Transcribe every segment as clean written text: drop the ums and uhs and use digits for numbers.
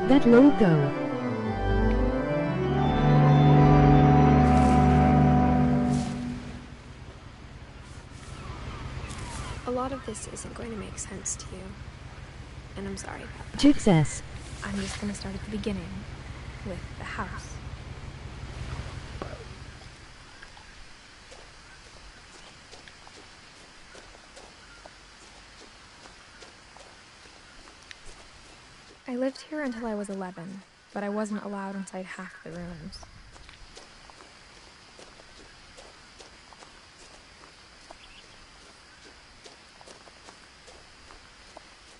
That logo. A lot of this isn't going to make sense to you, and I'm sorry about that. Success. I'm just going to start at the beginning, with the house. I lived here until I was 11, but I wasn't allowed inside half the rooms.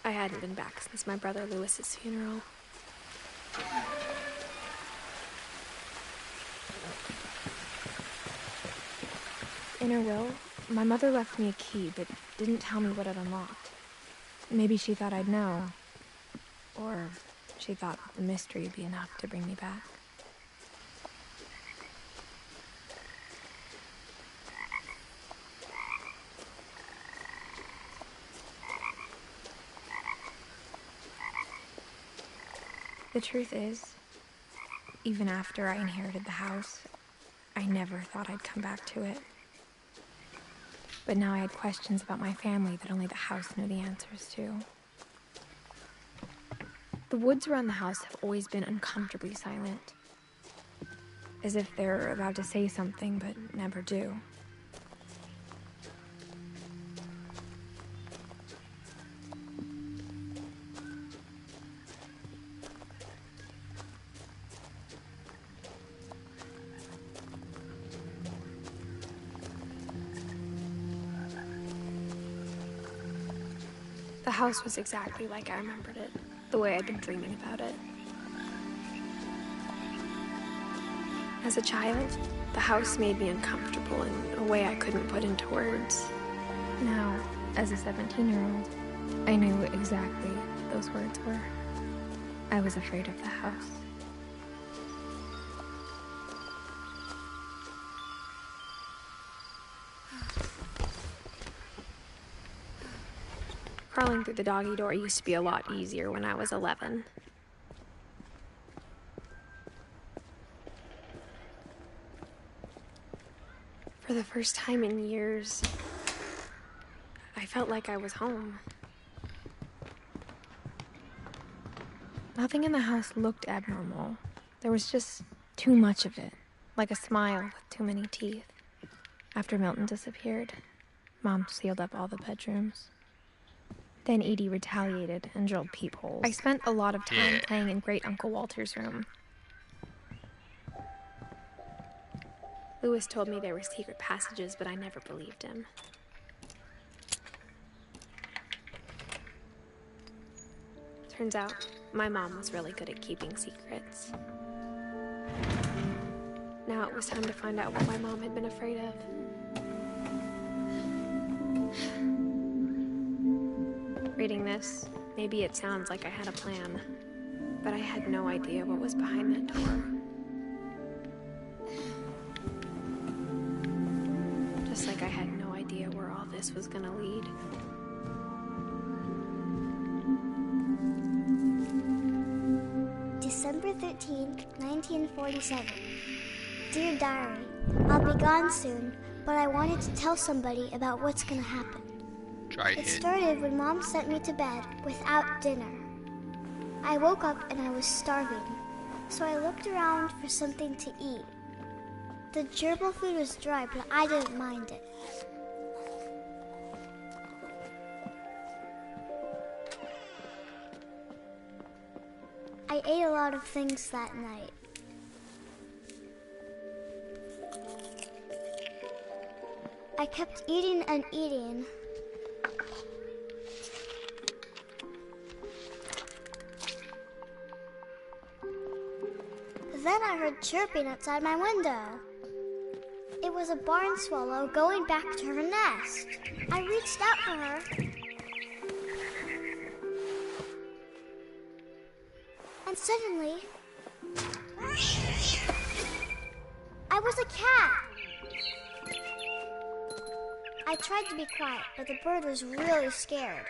I hadn't been back since my brother Lewis's funeral. In her will, my mother left me a key, but didn't tell me what it unlocked. Maybe she thought I'd know. Or she thought the mystery would be enough to bring me back. The truth is, even after I inherited the house, I never thought I'd come back to it. But now I had questions about my family that only the house knew the answers to. The woods around the house have always been uncomfortably silent, as if they're about to say something but never do. The house was exactly like I remembered it, the way I'd been dreaming about it. As a child, the house made me uncomfortable in a way I couldn't put into words. Now, as a 17-year-old, I knew exactly what those words were. I was afraid of the house. Crawling through the doggy door used to be a lot easier when I was 11. For the first time in years, I felt like I was home. Nothing in the house looked abnormal. There was just too much of it, like a smile with too many teeth. After Milton disappeared, Mom sealed up all the bedrooms. Then Edie retaliated and drilled peepholes. I spent a lot of time playing in Great Uncle Walter's room. Lewis told me there were secret passages, but I never believed him. Turns out, my mom was really good at keeping secrets. Now it was time to find out what my mom had been afraid of. Reading this, maybe it sounds like I had a plan, but I had no idea what was behind that door. Just like I had no idea where all this was gonna lead. December 13th, 1947. Dear Diary, I'll be gone soon, but I wanted to tell somebody about what's gonna happen. It started when Mom sent me to bed without dinner. I woke up and I was starving, so I looked around for something to eat. The gerbil food was dry, but I didn't mind it. I ate a lot of things that night. I kept eating and eating. Then I heard chirping outside my window. It was a barn swallow going back to her nest. I reached out for her. And suddenly, I was a cat. I tried to be quiet, but the bird was really scared.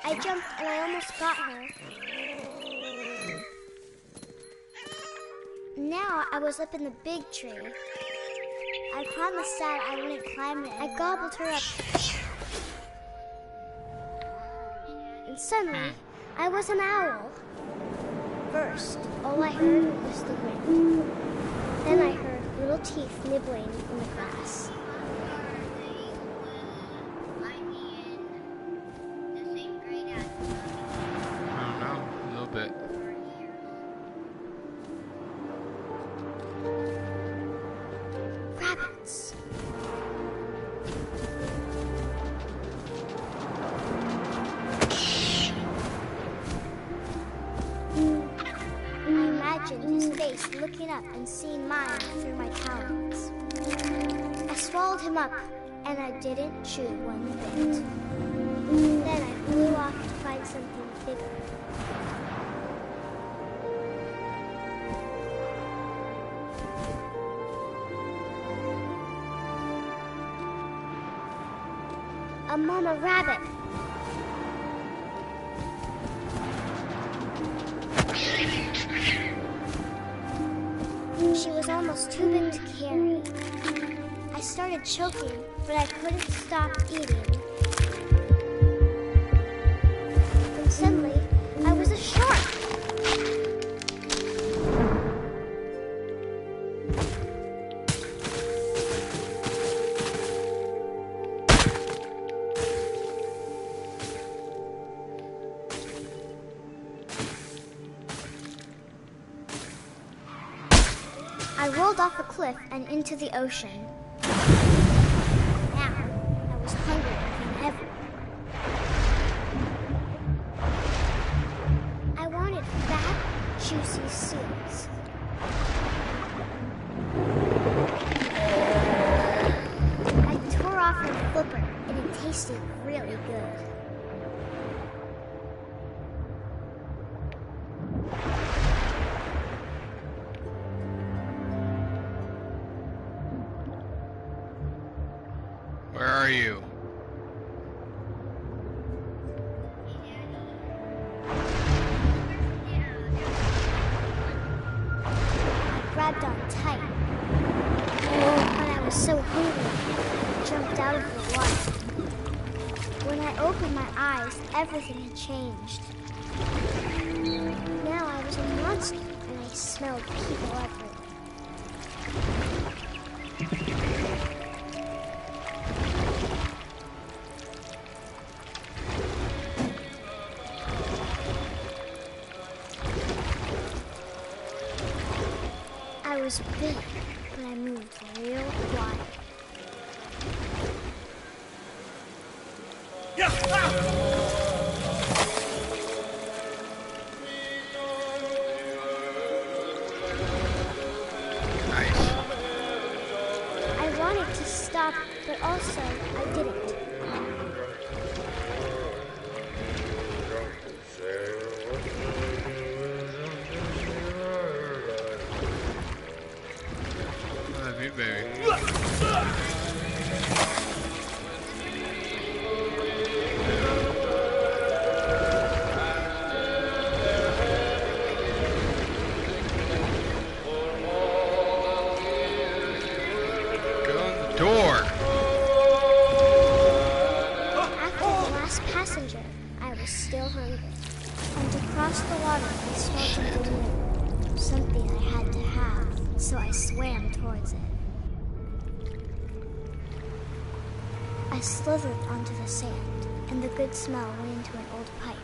I jumped and I almost got her. Now I was up in the big tree. I promised Dad I wouldn't climb it. I gobbled her up. And suddenly, I was an owl. First, all I heard was the wind. Then I heard little teeth nibbling in the grass. I don't know, a little bit. Rabbits. I imagined his face looking up and seeing mine through my talons. I swallowed him up, and I didn't chew one bit. Then I flew off to find something bigger. A mama rabbit. She was almost too big to carry. I started choking, but I couldn't stop eating. And suddenly, I was a shark. I rolled off a cliff and into the ocean. Now, I was hungrier than ever. I wanted fat, juicy seals. I tore off her flipper, and it tasted really good. Where are you? I grabbed on tight. But I was so hungry, I jumped out of the water. When I opened my eyes, everything had changed. Now I was a monster, and I smelled people everywhere. I was big, but I moved real quiet. Nice. I wanted to stop, but also I didn't. Love you, baby. Go in the door. After the last passenger, I was still hungry. And to cross the water, I smelled something new. Something I had to have, so I swam towards it. I slithered onto the sand, and the good smell went into an old pipe.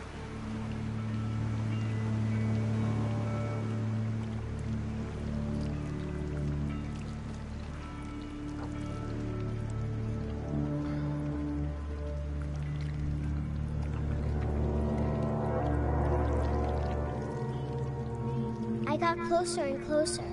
I got closer and closer.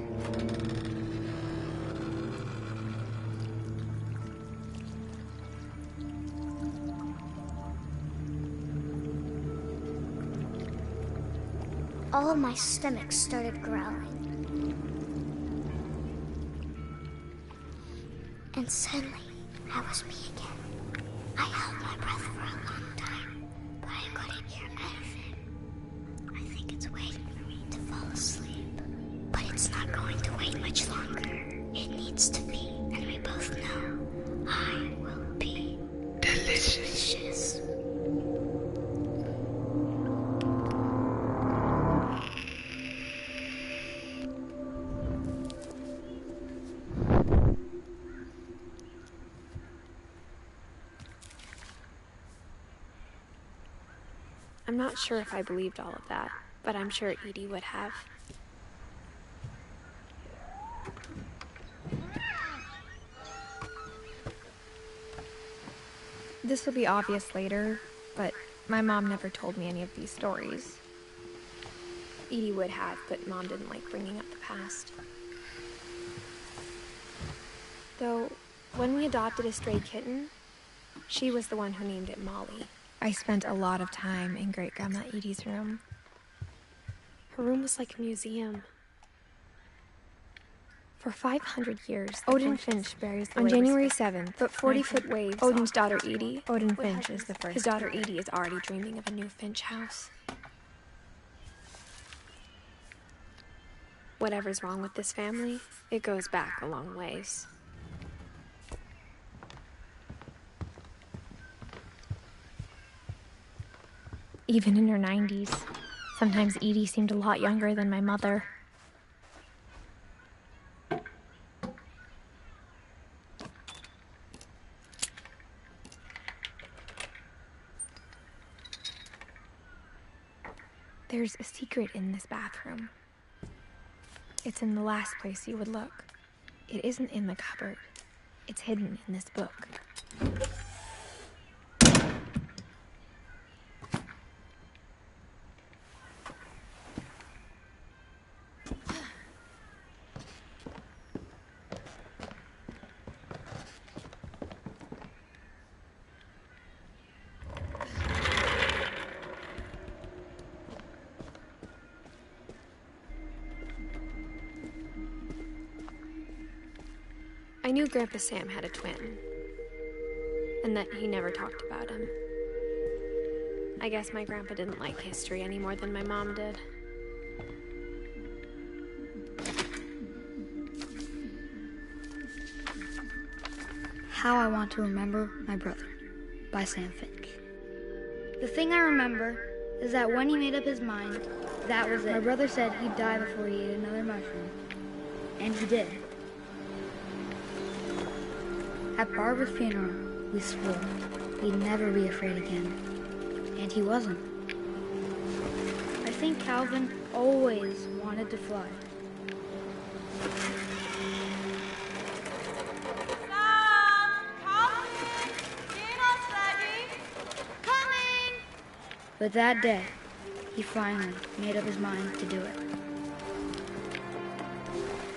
All of my stomach started growling. And suddenly, I was me again. I held my breath for a long time, but I couldn't It's not going to wait much longer. It needs to be, and we both know I will be delicious. I'm not sure if I believed all of that, but I'm sure Edie would have. This will be obvious later, but my mom never told me any of these stories. Edie would have, but Mom didn't like bringing up the past. Though, when we adopted a stray kitten, she was the one who named it Molly. I spent a lot of time in Great-Grandma Edie's room. Her room was like a museum. For 500 years, Odin Finch buries the on January 7th, but 40-foot waves. Odin's daughter Edie. Odin Finch is the first. His daughter Edie is already dreaming of a new Finch house. Whatever's wrong with this family, it goes back a long ways. Even in her 90s, sometimes Edie seemed a lot younger than my mother. There's a secret in this bathroom. It's in the last place you would look. It isn't in the cupboard. It's hidden in this book. I knew Grandpa Sam had a twin, and that he never talked about him. I guess my grandpa didn't like history any more than my mom did. How I Want to Remember My Brother by Sam Finch. The thing I remember is that when he made up his mind, that was it. My brother said he'd die before he ate another mushroom, and he did. At Barbara's funeral, we swore we'd never be afraid again, and he wasn't. I think Calvin always wanted to fly. But that day, he finally made up his mind to do it.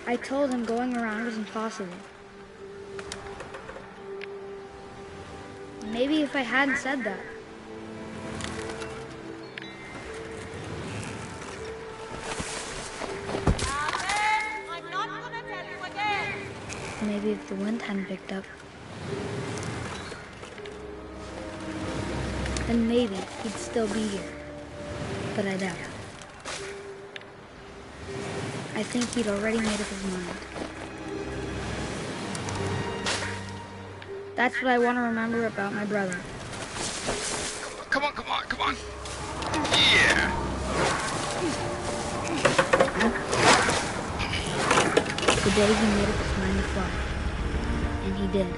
I told him going around was impossible. Maybe if I hadn't said that. I'm not gonna tell you again. Maybe if the wind hadn't picked up, then maybe he'd still be here. But I doubt it. I think he'd already made up his mind. That's what I want to remember about my brother. Come on. Yeah! The day he made up his mind to fly. And he did.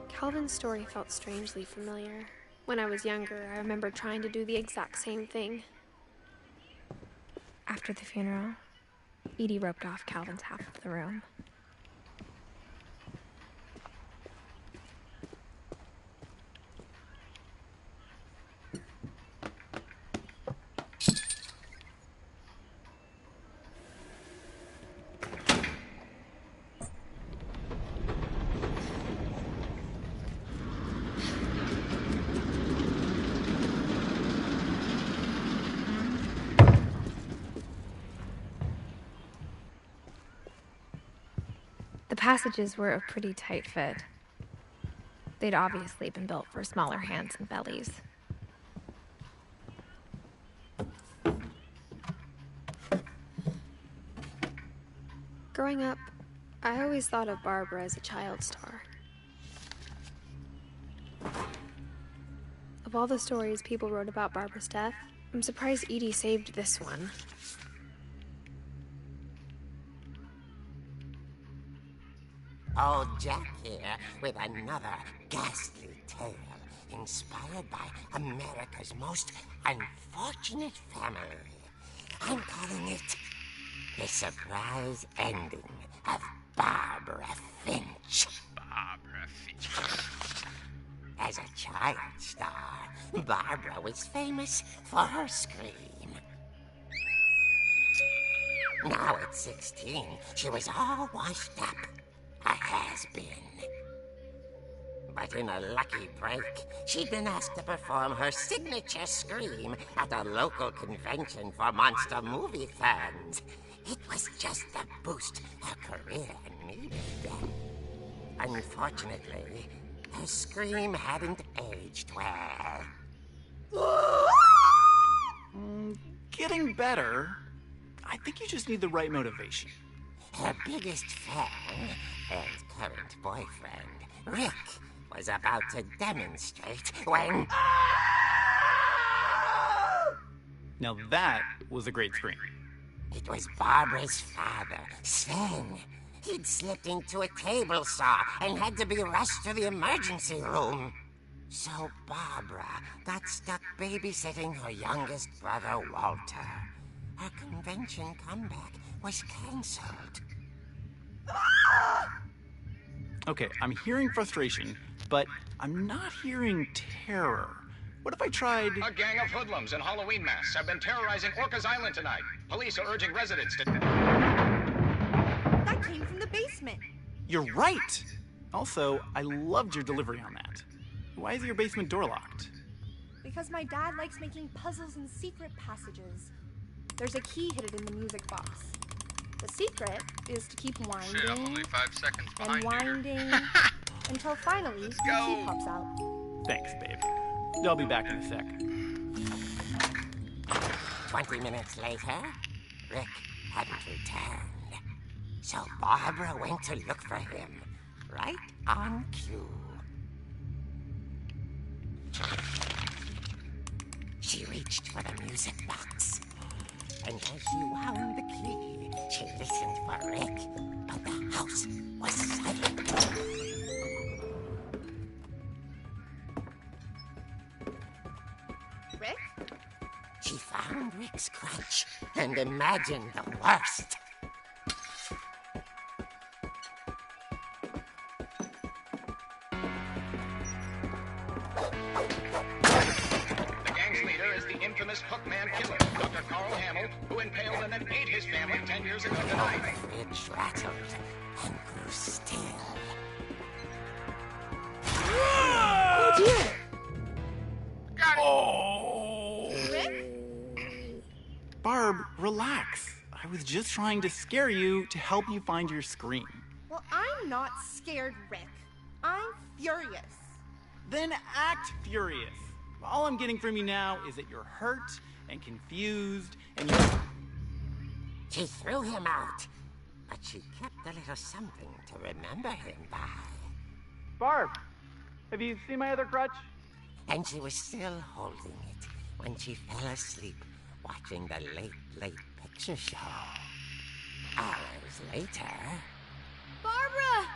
Calvin's story felt strangely familiar. When I was younger, I remember trying to do the exact same thing. After the funeral, Edie roped off Calvin's half of the room. The passages were a pretty tight fit. They'd obviously been built for smaller hands and bellies. Growing up, I always thought of Barbara as a child star. Of all the stories people wrote about Barbara's death, I'm surprised Edie saved this one. Old Jack here with another ghastly tale inspired by America's most unfortunate family. I'm calling it The Surprise Ending of Barbara Finch. Barbara Finch. As a child star, Barbara was famous for her scream. Now at 16, she was all washed up. A has-been. But in a lucky break, she'd been asked to perform her signature scream at a local convention for monster movie fans. It was just the boost her career needed. Unfortunately, her scream hadn't aged well. Getting better. I think you just need the right motivation. Her biggest fan and current boyfriend, Rick, was about to demonstrate when... Now that was a great scream. It was Barbara's father, Sven. He'd slipped into a table saw and had to be rushed to the emergency room. So Barbara got stuck babysitting her youngest brother, Walter. Her convention comeback was cancelled. Okay, I'm hearing frustration, but I'm not hearing terror. What if I tried... A gang of hoodlums in Halloween masks have been terrorizing Orcas Island tonight. Police are urging residents to... That came from the basement. You're right! Also, I loved your delivery on that. Why is your basement door locked? Because my dad likes making puzzles and secret passages. There's a key hidden in the music box. The secret is to keep winding Shit, I'm only 5 seconds behind and winding until finally the go. key pops out. Thanks, babe. I'll be back in a sec. 20 minutes later, Rick hadn't returned. So Barbara went to look for him, right on cue. She reached for the music box. And as she wound the key, she listened for Rick, but the house was silent. Rick? She found Rick's crutch and imagined the worst. Infamous Hookman killer, Dr. Carl Hamill, who impaled and then ate his family 10 years ago tonight. Finch rattled and grew still. Oh dear! Got it! Oh! Rick? Barb, relax. I was just trying to scare you to help you find your scream. Well, I'm not scared, Rick. I'm furious. Then act furious. All I'm getting from you now is that you're hurt and confused and you're... She threw him out, but she kept a little something to remember him by. Barb, have you seen my other crutch? And she was still holding it when she fell asleep watching the late picture show. Hours later... Barbara!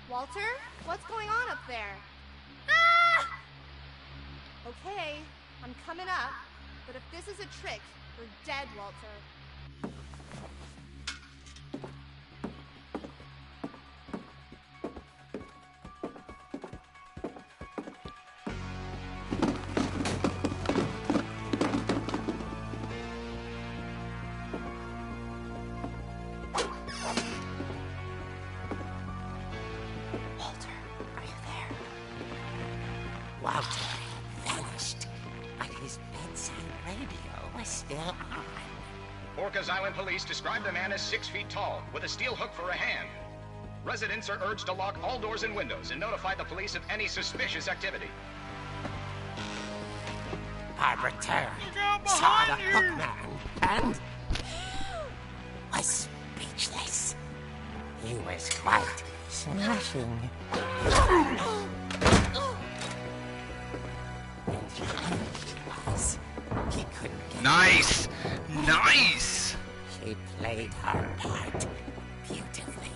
Walter, what's going on up there? Ah! Okay, I'm coming up, but if this is a trick, we're dead, Walter. Walter, are you there? Walter vanished, but his bedside radio was still on. Orcas Island police described the man as 6 feet tall, with a steel hook for a hand. Residents are urged to lock all doors and windows and notify the police of any suspicious activity. Barbara turned, saw the hookman, and was speechless. He was quite smashing. And he was. He couldn't get Nice! Nice! She played her part beautifully.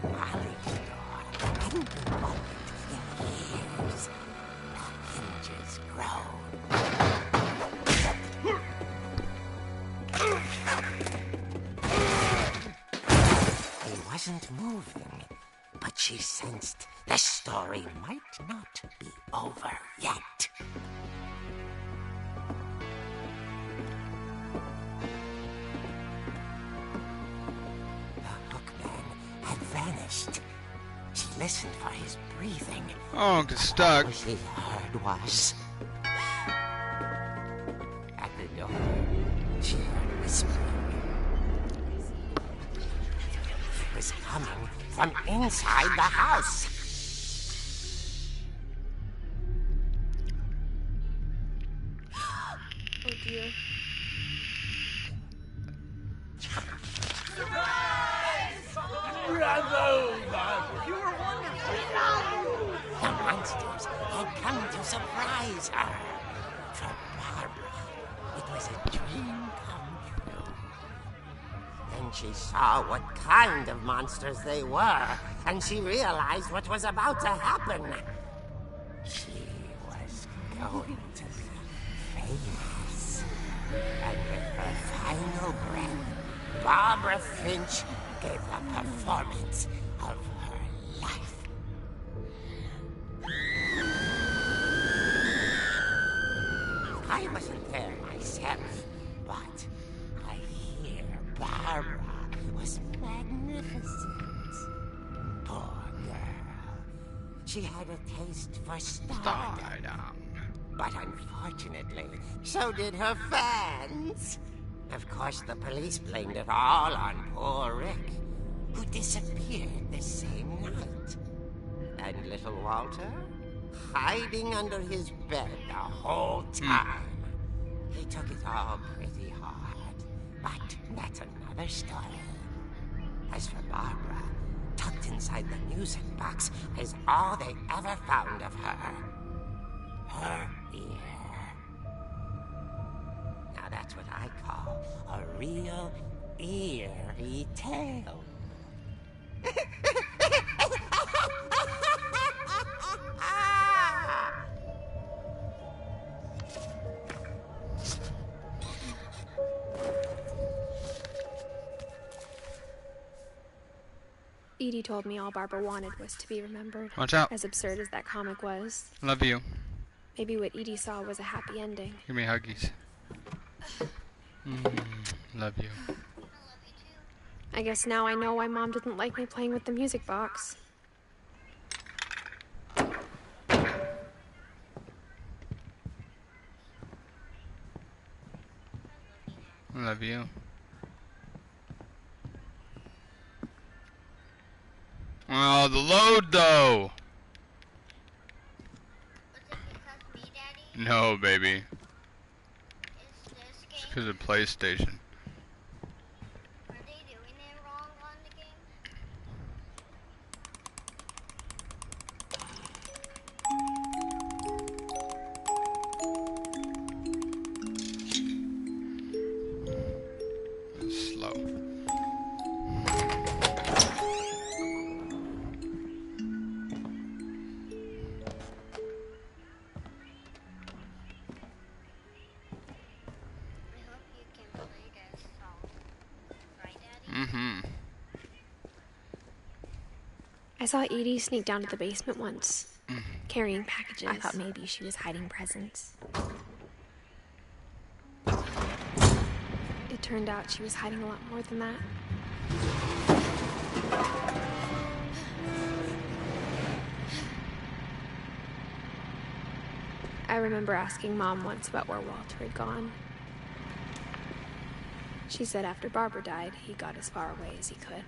Molly's door hadn't been opened in years. The hinges grow. He wasn't moving, but she sensed the story might not be over yet. The hookman had vanished. She listened for his breathing. Oh, get stuck. All she heard was... At the door, she heard whispering. It was coming from inside the house. Oh dear. The monsters had come to surprise her. For Barbara, it was a dream come true. Then she saw what kind of monsters they were, and she realized what was about to happen. She was going to be famous. And with her final breath, Barbara Finch gave the performance of her life. I wasn't there myself, but I hear Barbara was magnificent. Poor girl. She had a taste for stardom. But unfortunately, so did her fans. Of course, the police blamed it all on poor Rick, who disappeared the same night. And little Walter? Hiding under his bed the whole time. He took it all pretty hard, but that's another story. As for Barbara, tucked inside the music box is all they ever found of her. Her ear. Now that's what I call a real eerie tale. Edie told me all Barbara wanted was to be remembered. Watch out. As absurd as that comic was. Love you. Maybe what Edie saw was a happy ending. Give me huggies. Love you. I guess now I know why Mom didn't like me playing with the music box. Love you. Oh, the load though. Was it because me, Daddy? No, baby. Is this It's game? because of PlayStation. Are they doing it wrong on the game? Slow. I hope you can play this song. Right, Daddy? Mm-hmm. I saw Edie sneak down to the basement once, carrying packages. I thought maybe she was hiding presents. It turned out she was hiding a lot more than that. I remember asking Mom once about where Walter had gone. She said after Barbara died, he got as far away as he could.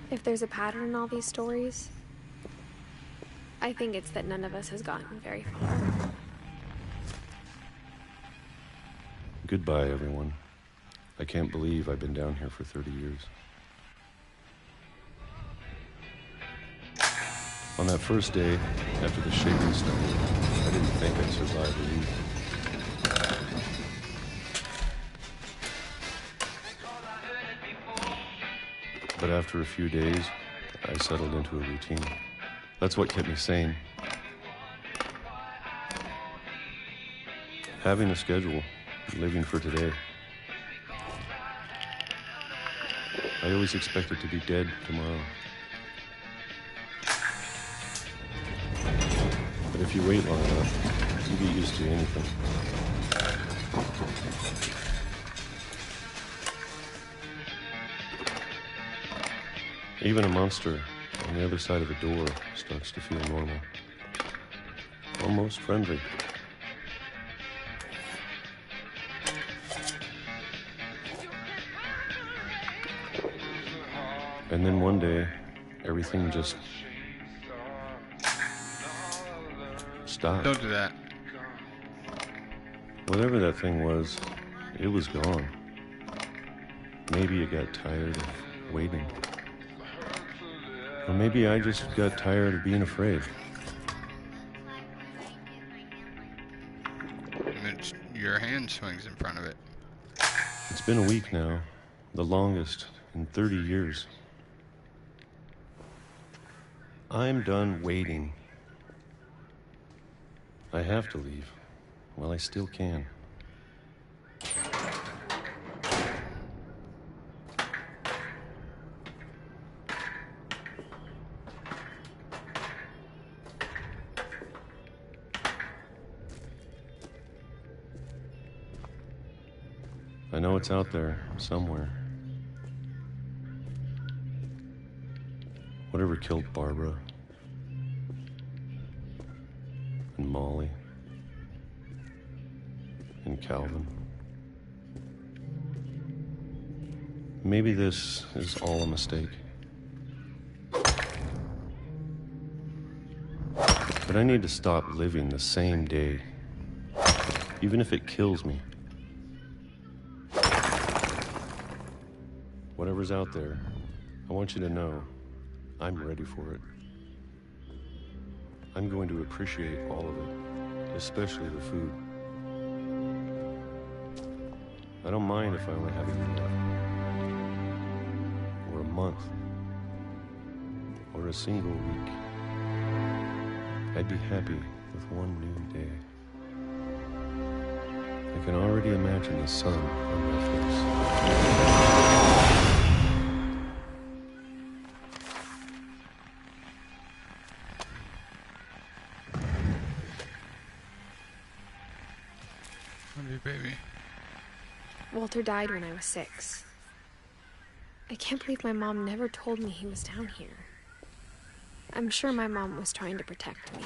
If there's a pattern in all these stories, I think it's that none of us has gotten very far. Goodbye, everyone. I can't believe I've been down here for 30 years. On that first day, after the shaking started, I didn't think I'd survive a week. But after a few days, I settled into a routine. That's what kept me sane. Having a schedule, living for today. I always expected to be dead tomorrow. But if you wait long enough, you get used to anything. Even a monster on the other side of the door starts to feel normal. Almost friendly. And then one day, everything just stopped. Don't do that. Whatever that thing was, it was gone. Maybe it got tired of waiting. Or maybe I just got tired of being afraid. Your hand swings in front of it. It's been a week now, the longest in 30 years. I'm done waiting. I have to leave while I still can. I know it's out there somewhere. Whatever killed Barbara and Molly and Calvin. Maybe this is all a mistake. But I need to stop living the same day, even if it kills me. Whatever's out there, I want you to know I'm ready for it. I'm going to appreciate all of it, especially the food. I don't mind if I only have a year left, or a month, or a single week. I'd be happy with one new day. I can already imagine the sun on my face. Baby. Walter died when I was 6. I can't believe my mom never told me he was down here. I'm sure my mom was trying to protect me.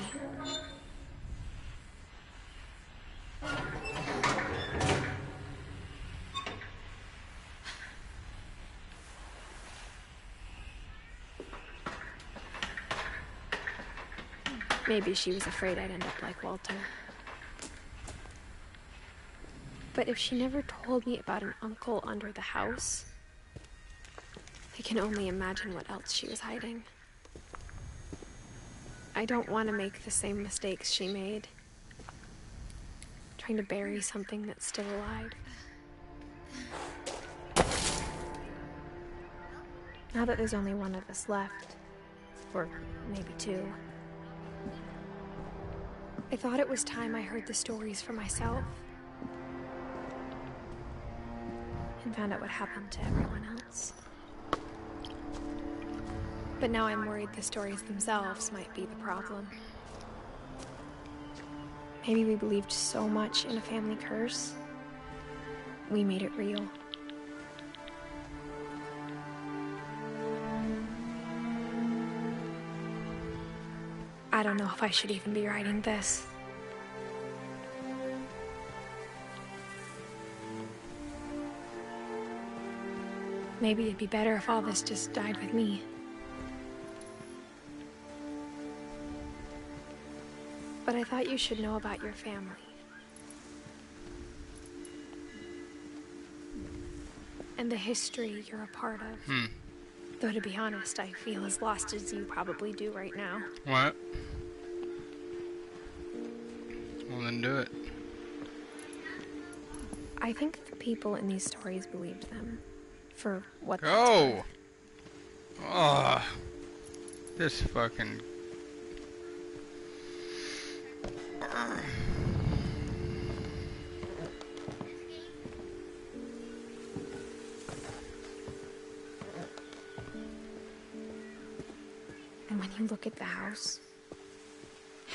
Maybe she was afraid I'd end up like Walter. But if she never told me about an uncle under the house, I can only imagine what else she was hiding. I don't want to make the same mistakes she made, trying to bury something that's still alive. Now that there's only one of us left, or maybe 2, I thought it was time I heard the stories for myself. And found out what happened to everyone else. But now I'm worried the stories themselves might be the problem. Maybe we believed so much in a family curse, we made it real. I don't know if I should even be writing this. Maybe it'd be better if all this just died with me. But I thought you should know about your family. And the history you're a part of. Though to be honest, I feel as lost as you probably do right now. What? Well, then do it. I think the people in these stories believed them. For what that's Go! worth. Ugh. This fucking... And when you look at the house,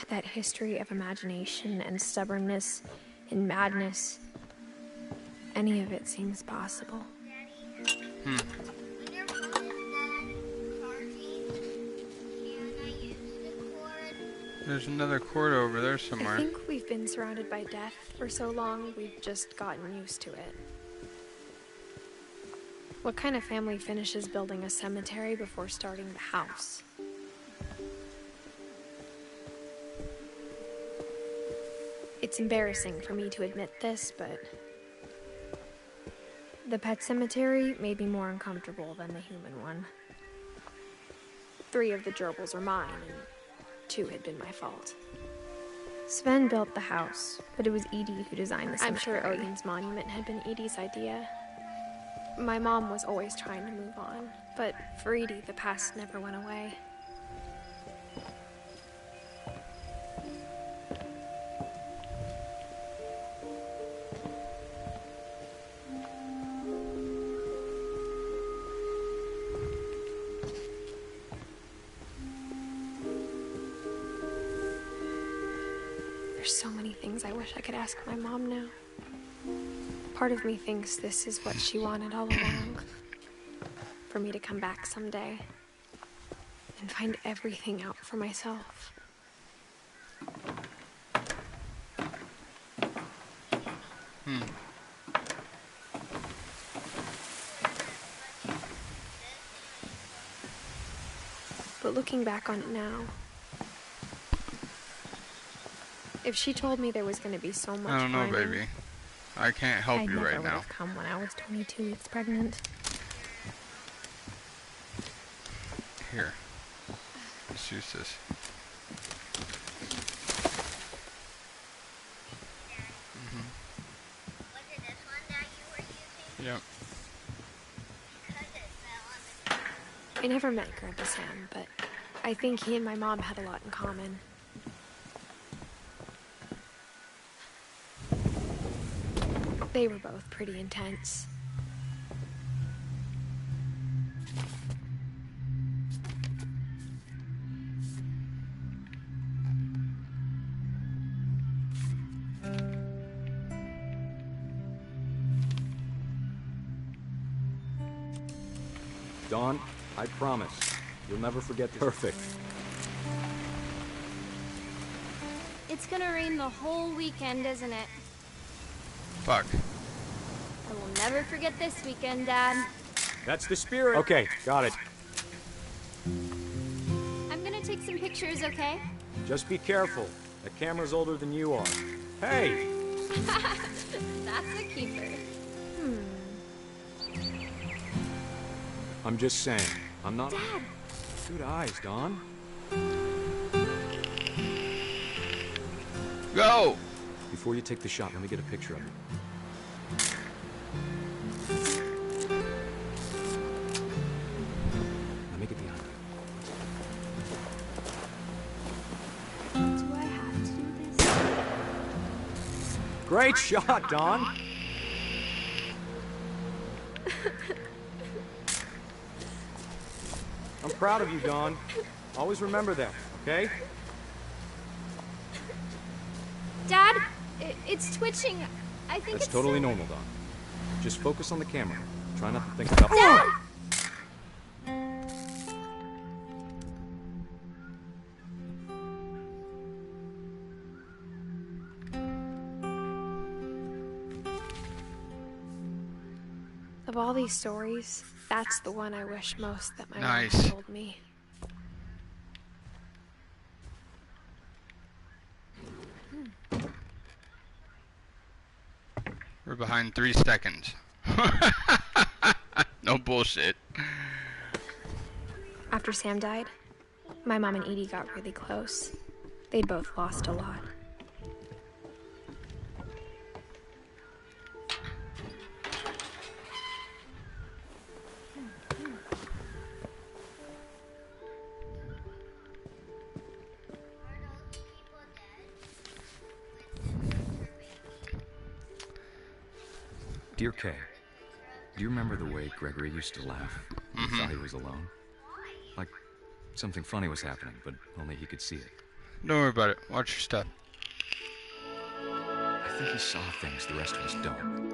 that history of imagination and stubbornness and madness, any of it seems possible. There's another cord over there somewhere. I think we've been surrounded by death for so long, we've just gotten used to it. What kind of family finishes building a cemetery before starting the house? It's embarrassing for me to admit this, but the pet cemetery made me more uncomfortable than the human one. 3 of the gerbils are mine, and 2 had been my fault. Sven built the house, but it was Edie who designed the cemetery. I'm sure Odin's monument had been Edie's idea. My mom was always trying to move on, but for Edie, the past never went away. There's so many things I wish I could ask my mom now. Part of me thinks this is what she wanted all along. For me to come back someday and find everything out for myself. But looking back on it now, if she told me there was going to be so much I don't know, climbing, baby. I can't help you right I never would now. have come when I was 22 weeks pregnant. Here. Let's use this. Was it this one that you were using? Yep. I never met Grandpa Sam, but I think he and my mom had a lot in common. They were both pretty intense. Dawn, I promise, you'll never forget this. Perfect. It's gonna rain the whole weekend, isn't it? Fuck. I will never forget this weekend, Dad. That's the spirit. Okay, got it. I'm gonna take some pictures, okay? Just be careful. The camera's older than you are. Hey! That's a keeper. I'm just saying. I'm not... Dad! Good eyes, Dawn. Go! Before you take the shot, let me get a picture of it. Let me get behind you. Do I have to do this? Great shot, Dawn! I'm proud of you, Dawn. Always remember that, okay? Dad, it's twitching. I think That's it's totally so... normal, Dawn. Just focus on the camera. Try not to think about... Dad! Of all these stories, That's the one I wish most that my mom Nice. had told me. We're behind 3 seconds. No bullshit. After Sam died, my mom and Edie got really close. They'd both lost a lot. Dear Kay, do you remember the way Gregory used to laugh when he thought he was alone? Like something funny was happening, but only he could see it. Don't worry about it. Watch your step. I think he saw things the rest of us don't.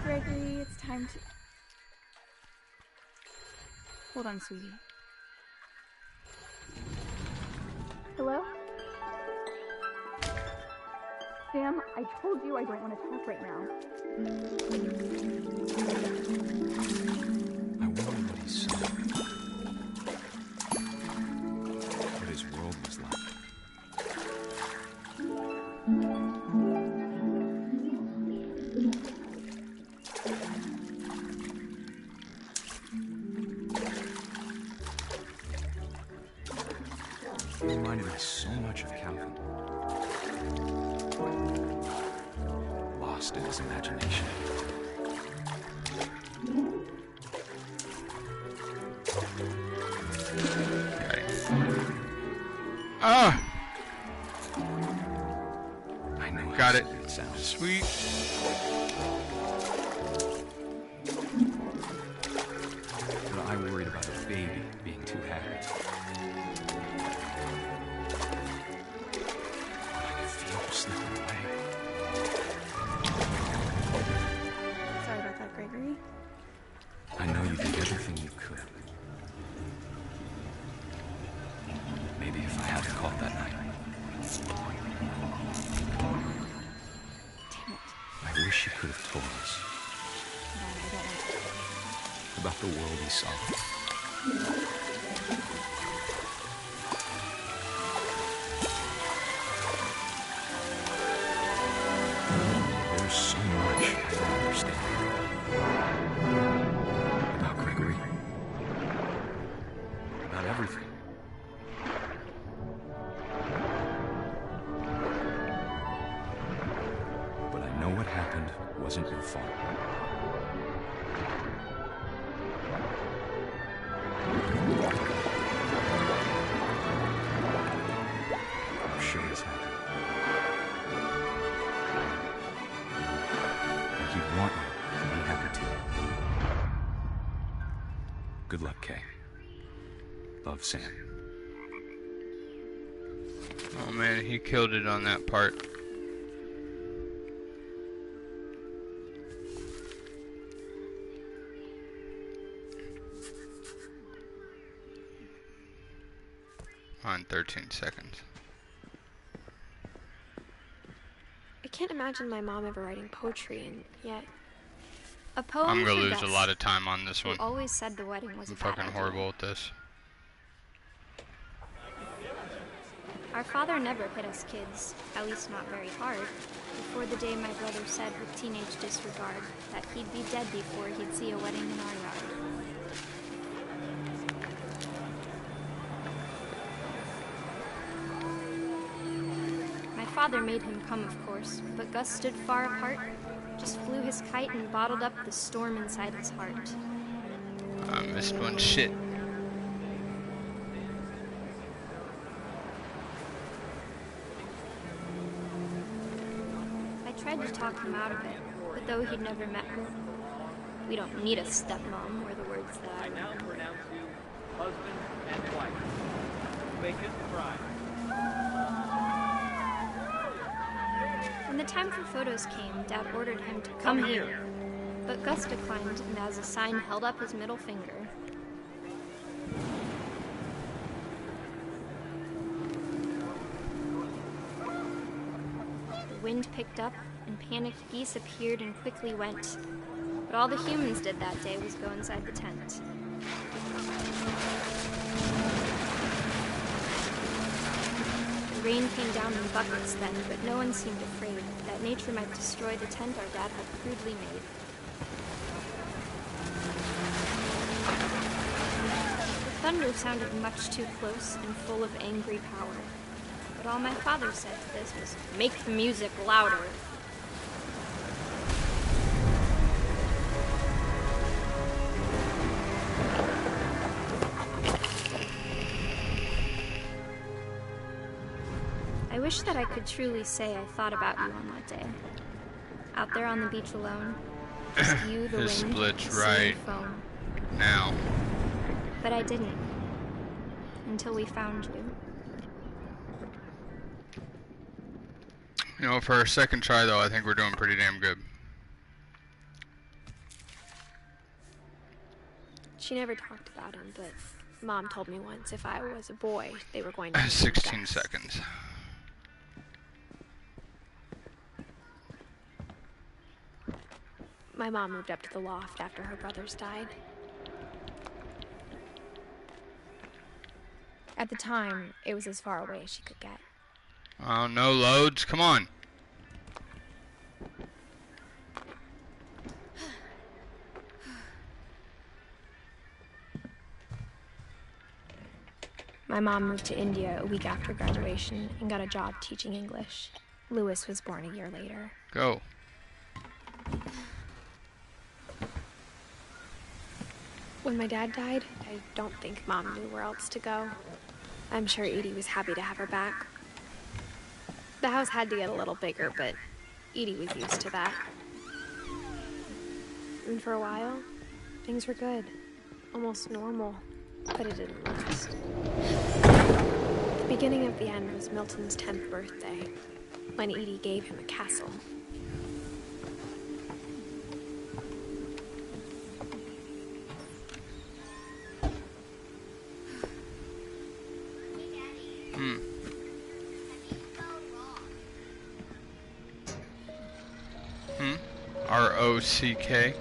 Gregory, it's time to... Hold on, sweetie. Hello? Sam, I told you I don't want to talk right now. I wonder what he saw. What his world was like. He reminded me so much of Calvin. Lost in his imagination. Ah! I know. Got it. It sounds sweet. But I worried about the baby being too happy. I could feel her slipping away. Sorry about that, Gregory. I know you did everything you could. Maybe if I hadn't called that night. Damn it. I wish you could have told us No, I don't want to. about the world he saw. There's so much I don't understand. About Gregory. About everything. But I know what happened wasn't your fault. I'm sure he's happy. And he'd want you to be happy too. Good luck, Kay. Love, Sam. Oh man, he killed it on that part. On 13 seconds. I can't imagine my mom ever writing poetry, and yet... A poem I'm gonna for lose Gus, a lot of time on this who one. always said the wedding was I'm a bad fucking idea. horrible at this. Our father never hit us kids, at least not very hard, before the day my brother said with teenage disregard that he'd be dead before he'd see a wedding in our yard. My father made him come, of course, but Gus stood far apart, just flew his kite and bottled up the storm inside his heart. I missed one shit. I tried to talk him out of it, but though he'd never met her, we don't need a stepmom were the words that I remember. husband and wife. Bacon fried. When the time for photos came, Dad ordered him to come here. But Gus declined, and as a sign held up his middle finger. The wind picked up, and panicked geese appeared and quickly went. But all the humans did that day was go inside the tent. The rain came down in buckets then, but no one seemed afraid that nature might destroy the tent our dad had crudely made. The thunder sounded much too close and full of angry power. But all my father said to this was, "Make the music louder." I wish that I could truly say I thought about you on that day. Out there on the beach alone, just you, the This wind, split's the sea, right and foam. now. But I didn't. Until we found you. You know, for our second try though, I think we're doing pretty damn good. She never talked about him, but Mom told me once if I was a boy, they were going to... 16 seconds. My mom moved up to the loft after her brothers died. At the time, it was as far away as she could get. Oh, no loads. Come on. My mom moved to India a week after graduation and got a job teaching English. Lewis was born a year later. Go. When my dad died, I don't think Mom knew where else to go. I'm sure Edie was happy to have her back. The house had to get a little bigger, but Edie was used to that. And for a while, things were good. Almost normal, but it didn't last. The beginning of the end was Milton's 10th birthday, when Edie gave him a castle. R-O-C-K.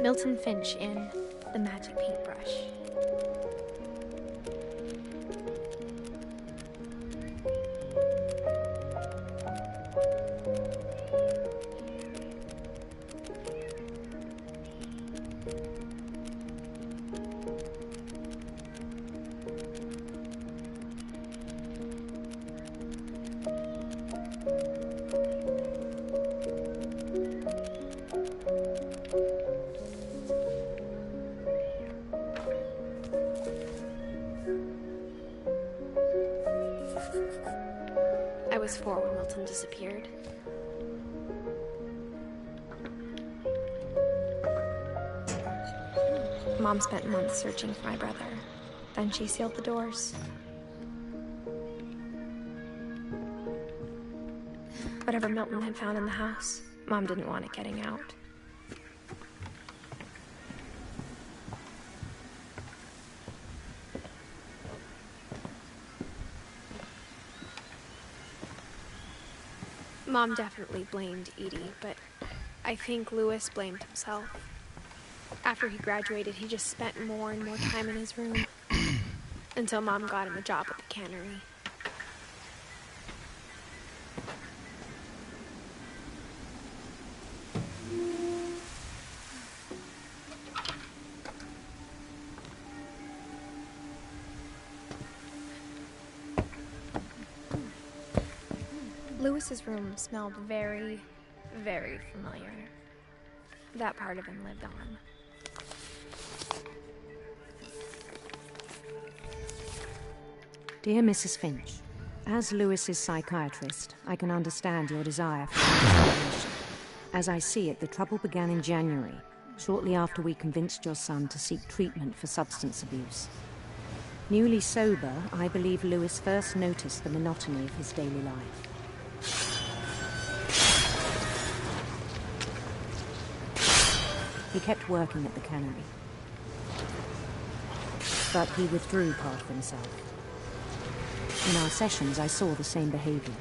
Milton Finch in The Magic Paintbrush. I was 4 when Milton disappeared. Mom spent months searching for my brother. Then she sealed the doors. Whatever Milton had found in the house, Mom didn't want it getting out. Mom definitely blamed Edie, but I think Lewis blamed himself. After he graduated, he just spent more and more time in his room until Mom got him a job at the cannery. Lewis's room smelled very, very familiar. That part of him lived on. Dear Mrs. Finch, As Lewis's psychiatrist, I can understand your desire for reconciliation. As I see it, the trouble began in January, shortly after we convinced your son to seek treatment for substance abuse. Newly sober, I believe Lewis first noticed the monotony of his daily life. He kept working at the cannery, but he withdrew part of himself. In our sessions, I saw the same behavior.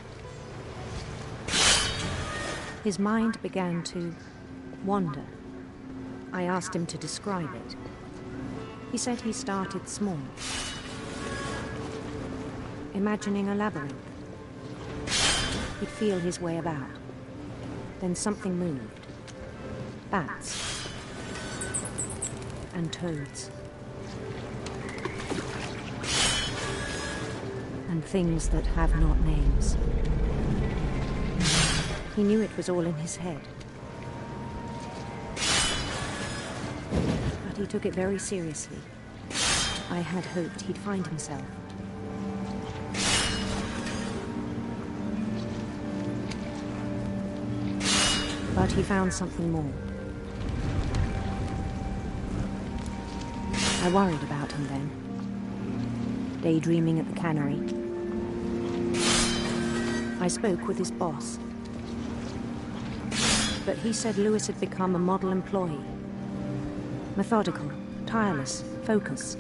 His mind began to wander. I asked him to describe it. He said he started small, imagining a labyrinth. He'd feel his way about. Then something moved. Bats and toads. And things that have not names. He knew it was all in his head. But he took it very seriously. I had hoped he'd find himself. But he found something more. I worried about him then, daydreaming at the cannery. I spoke with his boss, but he said Lewis had become a model employee. Methodical, tireless, focused.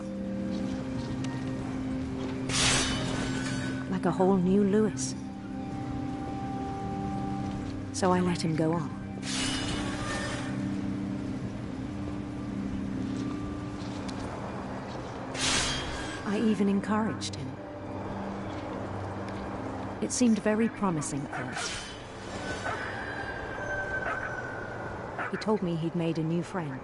Like a whole new Lewis. So I let him go on. I even encouraged him. It seemed very promising at first. He told me he'd made a new friend.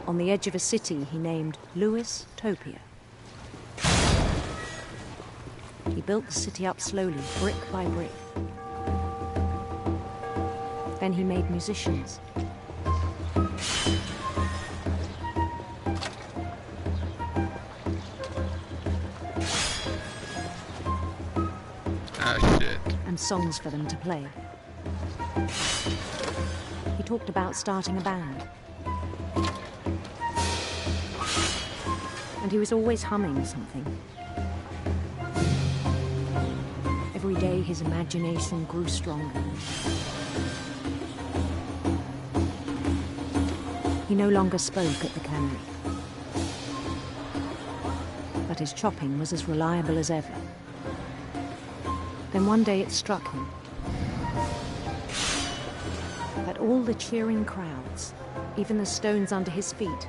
On the edge of a city he named Lewis Topia. He built the city up slowly, brick by brick. Then he made musicians. And songs for them to play. He talked about starting a band. And he was always humming something. Every day his imagination grew stronger. He no longer spoke at the cannery. But his chopping was as reliable as ever. Then one day it struck him that all the cheering crowds, even the stones under his feet,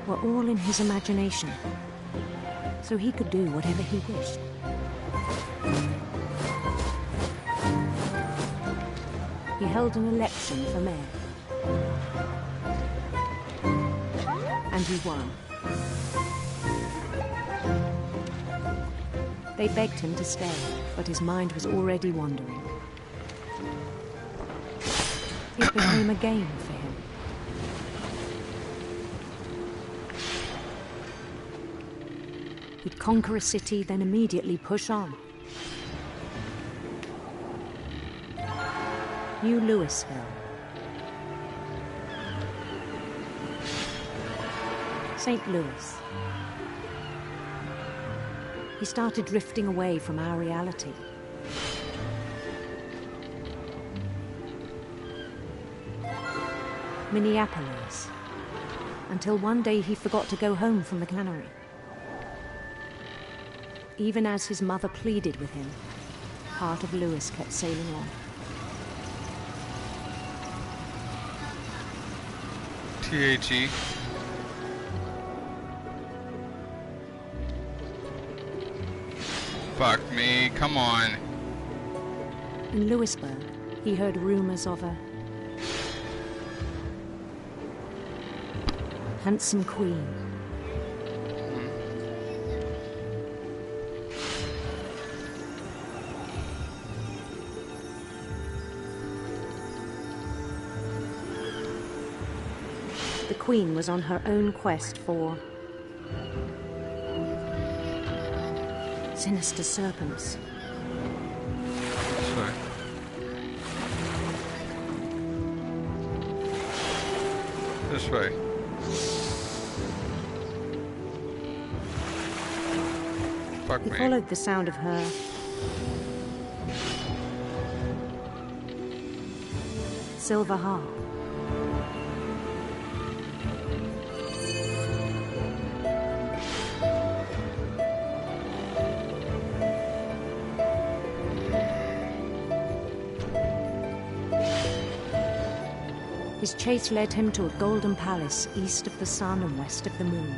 were all in his imagination, so he could do whatever he wished. He held an election for mayor, and he won. They begged him to stay, but his mind was already wandering. It became a game for him. He'd conquer a city, then immediately push on. New Louisville. St. Louis. He started drifting away from our reality. Minneapolis. Until one day he forgot to go home from the cannery. Even as his mother pleaded with him, part of Lewis kept sailing on. THE. Fuck me, come on. In Lewisburg, he heard rumors of a handsome queen. The Queen was on her own quest for sinister serpents. Sorry. This way. Fuck He me. followed the sound of her silver harp. His chase led him to a golden palace east of the sun and west of the moon.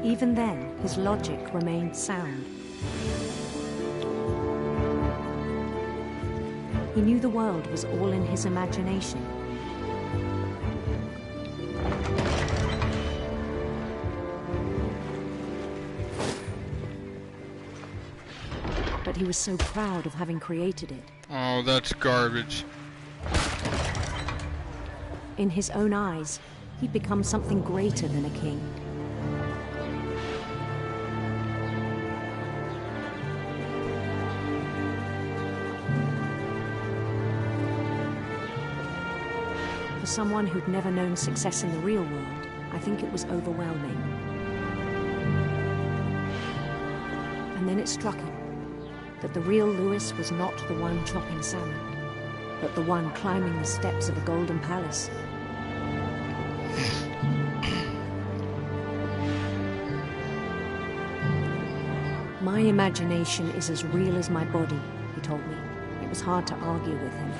Even then, his logic remained sound. He knew the world was all in his imagination. But he was so proud of having created it. Oh, that's garbage. In his own eyes, he'd become something greater than a king. For someone who'd never known success in the real world, I think it was overwhelming. And then it struck him that the real Lewis was not the one chopping salmon, but the one climbing the steps of a golden palace. My imagination is as real as my body, he told me. It was hard to argue with him.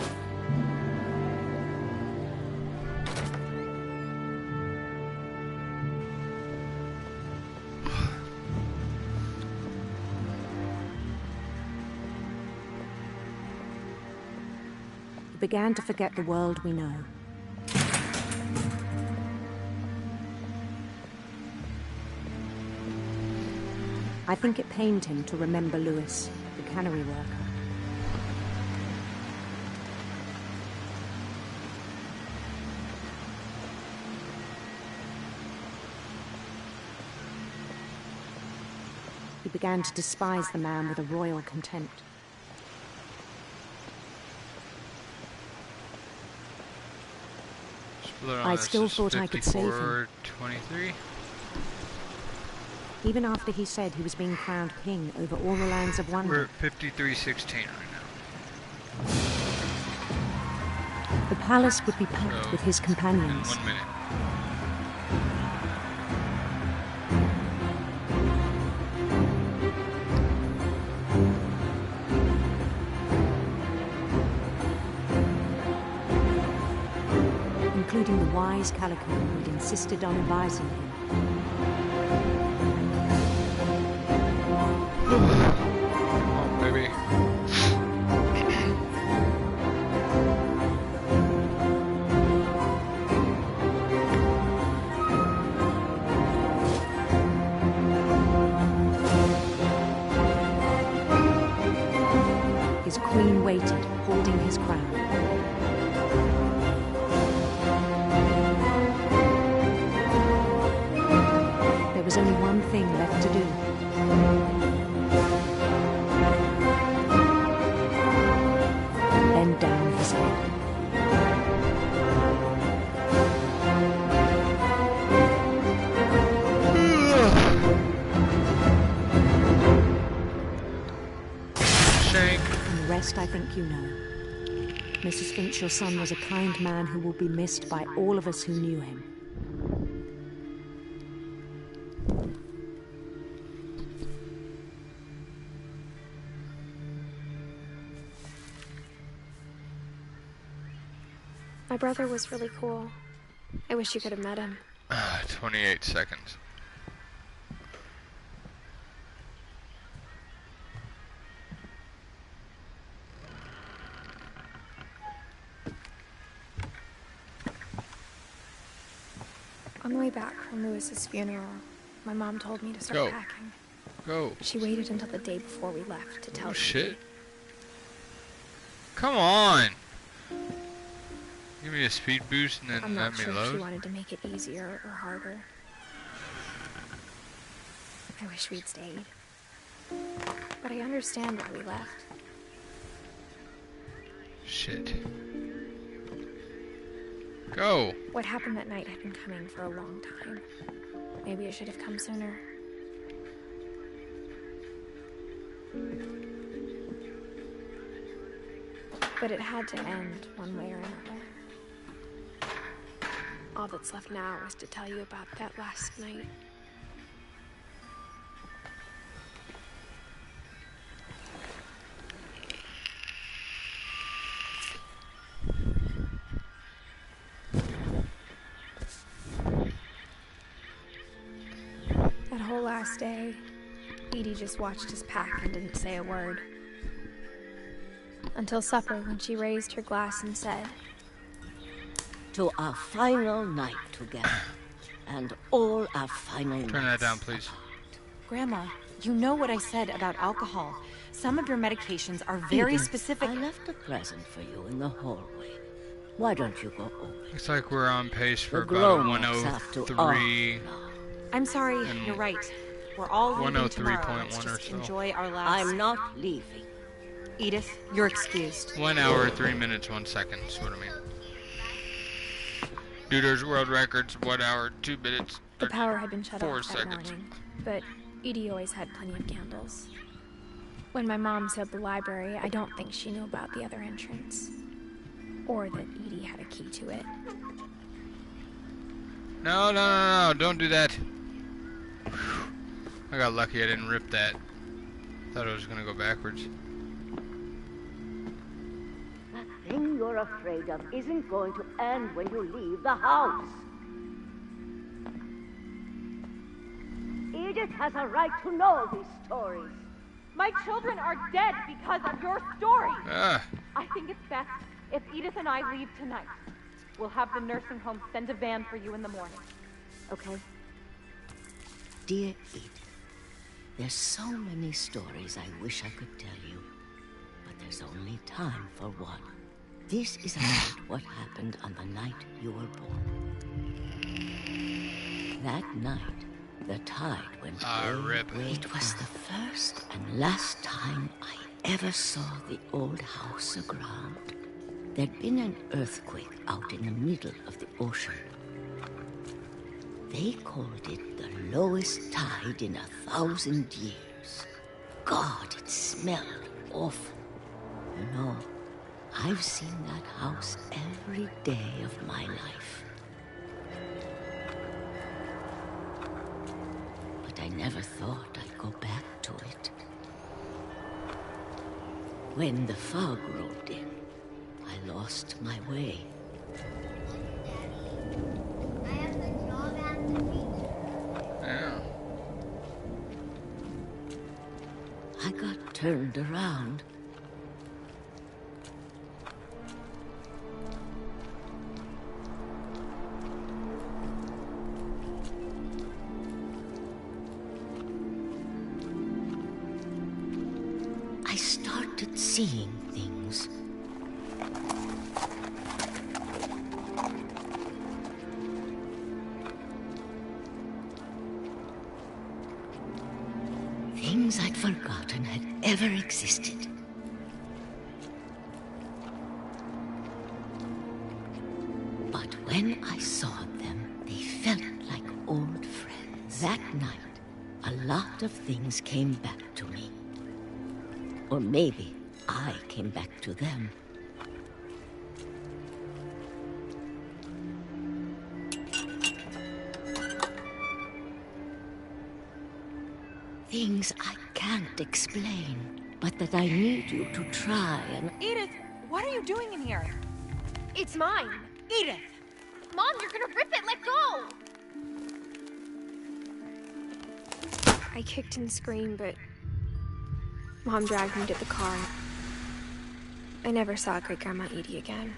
He began to forget the world we know. I think it pained him to remember Lewis, the cannery worker. He began to despise the man with a royal contempt. I still thought I could save him. 23. Even after he said he was being crowned king over all the lands of wonder. We're at 53:16 right now. The palace would be packed with his companions. In 1 minute. Including the wise Calico who'd insisted on advising him. Oh, baby. His queen waited, holding his crown. There was only one thing left to do. Bend down his head. Shank. And the rest I think you know. Mrs. Finch, your son was a kind man who will be missed by all of us who knew him. My brother was really cool. I wish you could have met him. 28 seconds. On the way back from Lewis's funeral, my mom told me to start packing. Go. She waited until the day before we left to tell me. Oh shit. Come on. Give me a speed boost and then I'm not let me sure if load. she wanted to make it easier or harder. I wish we'd stayed. But I understand why we left. Shit. Go! What happened that night had been coming for a long time. Maybe it should have come sooner. But it had to end one way or another. All that's left now is to tell you about that last night. That whole last day, Edie just watched us pack and didn't say a word. Until supper, when she raised her glass and said, "To our final night together, and all our final Turn that down, please. Grandma, you know what I said about alcohol. Some of your medications are very Edith, specific. I left a present for you in the hallway. Why don't you go over? Looks like we're on pace for The about a grown-ups have to 103. I'm sorry, And you're right. We're all leaving tomorrow. 103.1 Let's or just so. enjoy our last... I'm not leaving. Edith, you're excused. 1 hour, 3 minutes, 1 second. That's what I mean. Duder's world records, 1 hour, 2 minutes. the power had been shut 4 off that seconds. morning, but Edie always had plenty of candles. When my mom said the library, I don't think she knew about the other entrance. Or that Edie had a key to it. No, no, no, no, don't do that. I got lucky I didn't rip that. Thought it was gonna go backwards. The thing you're afraid of isn't going to end when you leave the house. Edith has a right to know these stories. My children are dead because of your story. Ah. I think it's best if Edith and I leave tonight. We'll have the nursing home send a van for you in the morning. Okay? Dear Edith, there's so many stories I wish I could tell you, but there's only time for one. This is about what happened on the night you were born. That night, the tide went way. It was the first and last time I ever saw the old house aground. There'd been an earthquake out in the middle of the ocean. They called it the lowest tide in 1,000 years. God, it smelled awful. You know, I've seen that house every day of my life. But I never thought I'd go back to it. When the fog rolled in, I lost my way. Yeah. I got turned around. I started seeing things. Things I'd forgotten had ever existed. But when I saw them, they felt like old friends. That night, a lot of things came back to me. Or maybe I came back to them. Things I can't explain, but that I need you to try and... Edith, what are you doing in here? It's mine! Edith! Mom, you're gonna rip it! Let go! I kicked and screamed, but Mom dragged me to the car. I never saw Great-Grandma Edie again.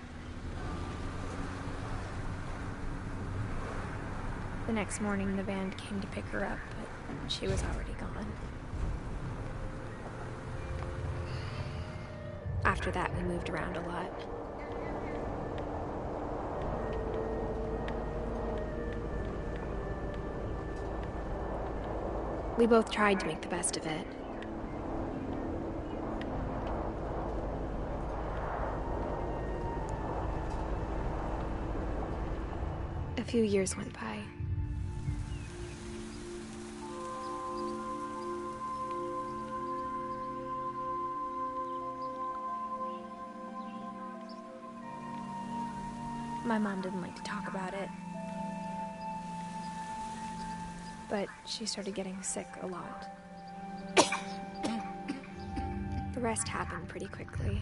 The next morning, the van came to pick her up, but she was already gone. After that, we moved around a lot. We both tried to make the best of it. A few years went by. My mom didn't like to talk about it. But she started getting sick a lot. The rest happened pretty quickly.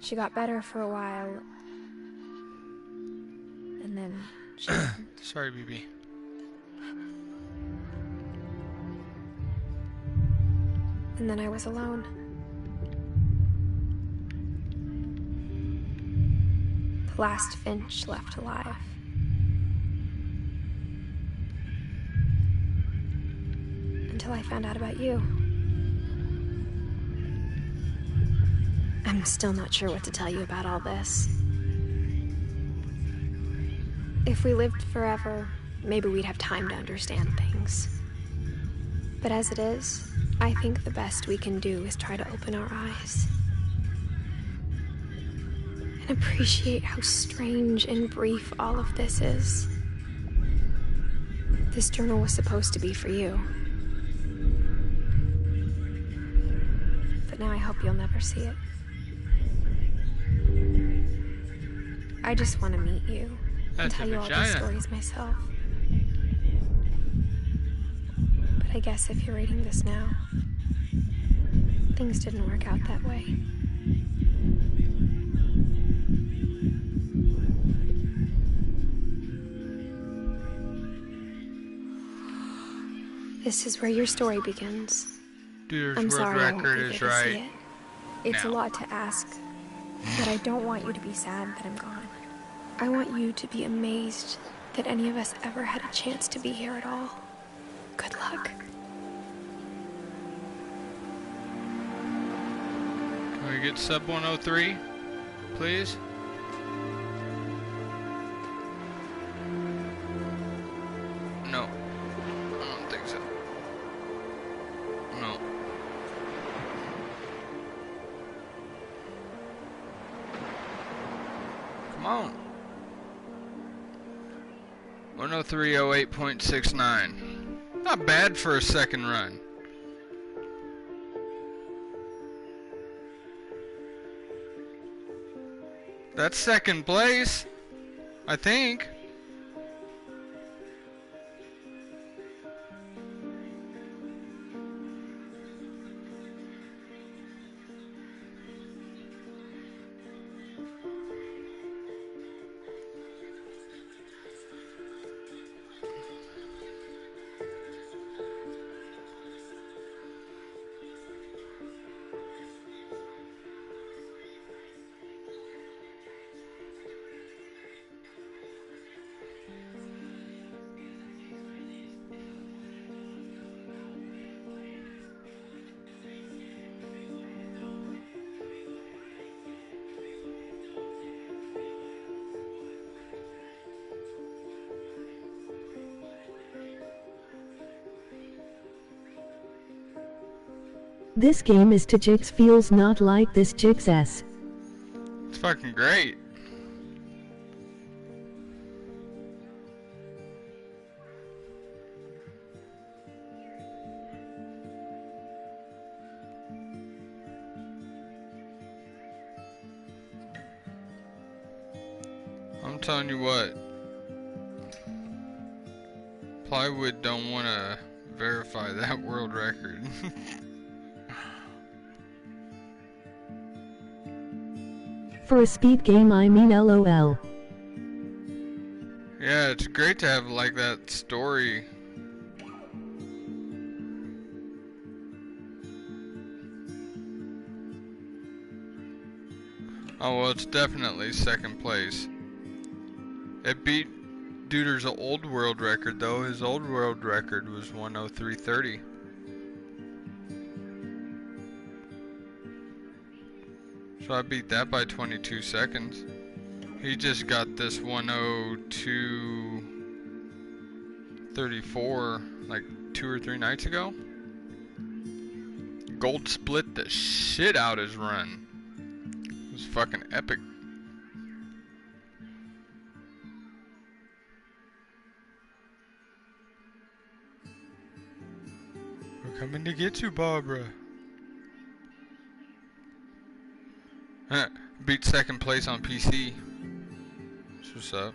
She got better for a while, and then she... Sorry, BB. And then I was alone. The last Finch left alive. Until I found out about you. I'm still not sure what to tell you about all this. If we lived forever, maybe we'd have time to understand things. But as it is, I think the best we can do is try to open our eyes. And appreciate how strange and brief all of this is. This journal was supposed to be for you. But now I hope you'll never see it. I just want to meet you and tell you all these stories myself. But I guess if you're reading this now, things didn't work out that way. This is where your story begins. I'm sorry I won't be there to see it. It's a lot to ask, but I don't want you to be sad that I'm gone. I want you to be amazed that any of us ever had a chance to be here at all. Good luck. Can we get sub 103, please? No. I don't think so. No. Come on. 103.08.69. Not bad for a second run. That's second place, I think. This game is to chicks feels not like this chick's ass. It's fucking great. I'm telling you what. Plywood don't want to verify that world record. For a speed game, I mean LOL. Yeah, it's great to have like that story. Oh well, it's definitely second place. It beat Duder's old world record though. His old world record was 103.30. So I beat that by 22 seconds. He just got this 102.30 34 like 2 or 3 nights ago. Gold split the shit out his run. It was fucking epic. We're coming to get you, Barbara. Beat second place on PC. That's what's up.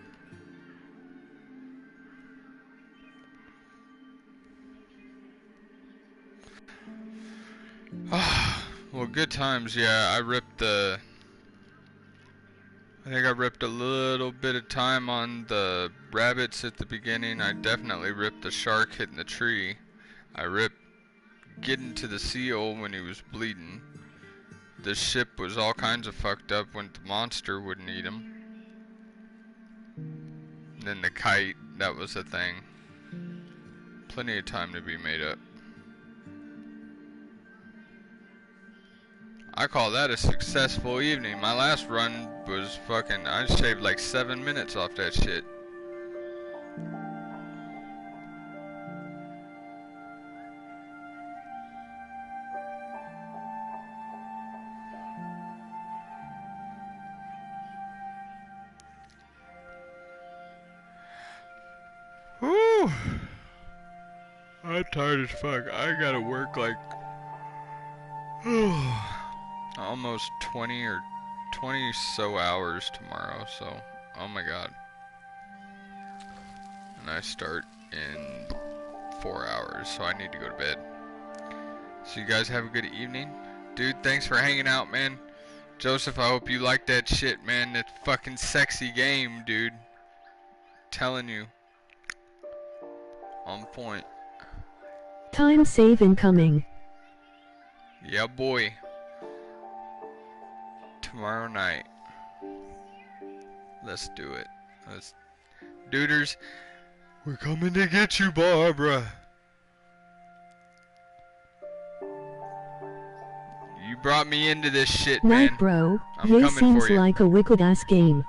Well, good times, yeah. I think I ripped a little bit of time on the rabbits at the beginning. I definitely ripped the shark hitting the tree. I ripped getting to the seal when he was bleeding. The ship was all kinds of fucked up when the monster wouldn't eat him. And then the kite, that was a thing. Plenty of time to be made up. I call that a successful evening. My last run was fucking, I shaved like 7 minutes off that shit. Whew. I'm tired as fuck. I gotta work like almost 20 or 20 so hours tomorrow, so oh my god. And I start in 4 hours, so I need to go to bed. So you guys have a good evening. Dude, thanks for hanging out, man. Joseph, I hope you like that shit, man. That fucking sexy game, dude. Telling you. On point. Time save incoming. Yeah, boy. Tomorrow night. Let's do it. Duders, we're coming to get you, Barbara. You brought me into this shit, man. Night, bro. I'm This coming seems for you. like a wicked ass game.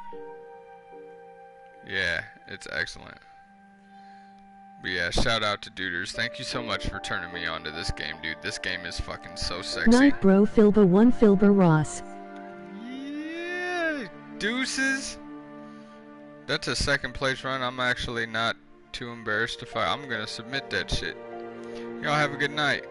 Yeah, it's excellent. But yeah, shout out to Duders. Thank you so much for turning me on to this game, dude. This game is fucking so sexy. Night, bro. Philber-1 Philber-ROH. Yeah, deuces. That's a second place run. I'm actually not too embarrassed to fight. I'm gonna submit that shit. Y'all have a good night.